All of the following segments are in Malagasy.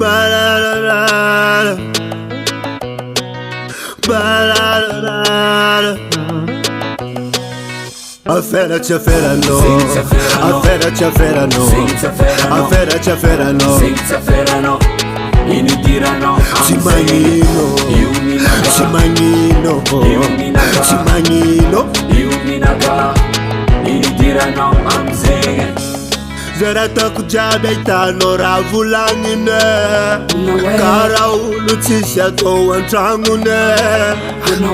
Ba-da-da-da-da. Ba-da-da-da-da. Afera chafera no, afera chafera no, afera chafera no, initirano, chimanino, chimanino, chimanino, iuminaga, initirano, amzege. Zarata kujabe tano ravulangine, karau lutisha to antrangune,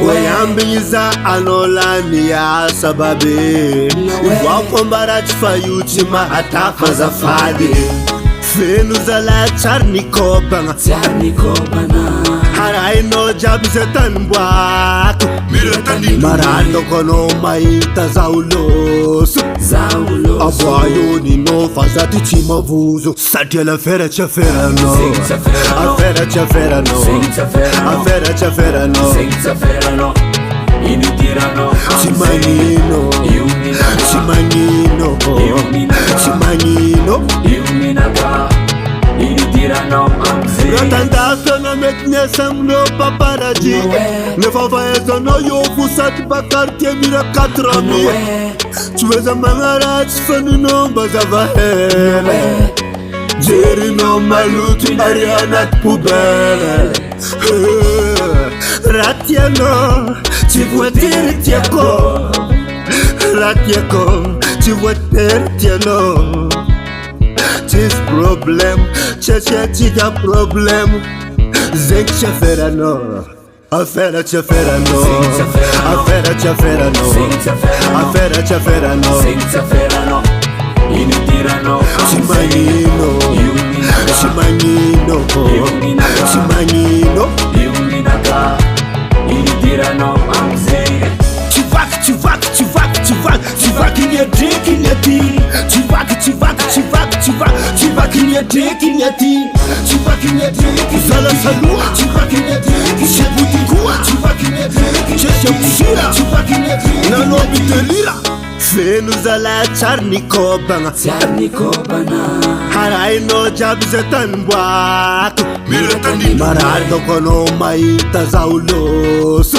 wayambiza anolani ya sababe, wakombara chifayuchi mahatafa zafadi, fenu zala charnikobana, harai no jabzetan bwako, marando kono maita zaulosu, Abuayo ni no fazati chimavuzo Sadia la fera chafera no Afera chafera no Afera chafera no Initirano Chimanino Chimanino Chimanino Iuminaga Initirano Ratandato na metne samlo paparaji Ne favaezo no yo fusat bakartie mira 4 Tu veux un mangarach, fanu no bazavahele Jerry no maluti ariana poubelle Ratiano, tu vois tertiako Ratiako, tu vois tertiano Tis problem, chiga problem Zek chafera no Afera chafera no, afera chafera no, afera chafera no, initirano, chimanino, chimanino, chimanino, iuminaga, initirano, amzege. Chivak in your dick in your tea. Chivak in your dick in your tea. Chivak in your dick, Zala Salu. Chivak in your dick, Shebutikua. Chivak in your dick, Cheshabushira. Chivak in your dick, Nano Bitelira. Fenu Zala Charnikobana. Harai no jabzetan bwako. Marando kono maita zaulosu.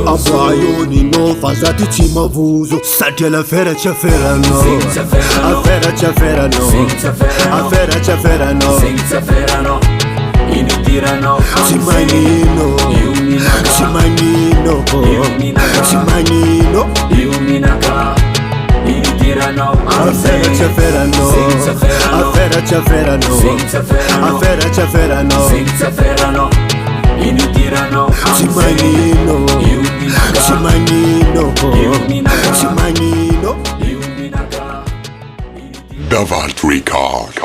Abuayo ni no fazati chimavuzo Sadia la fera chafera no Afera chafera no Afera chafera no Initirano Chimanino Chimanino Chimanino Iuminaga Initirano Afera chafera no Afera chafera no Afera chafera no Initirano Chimanino Chimanino Chimanino Davalt Record.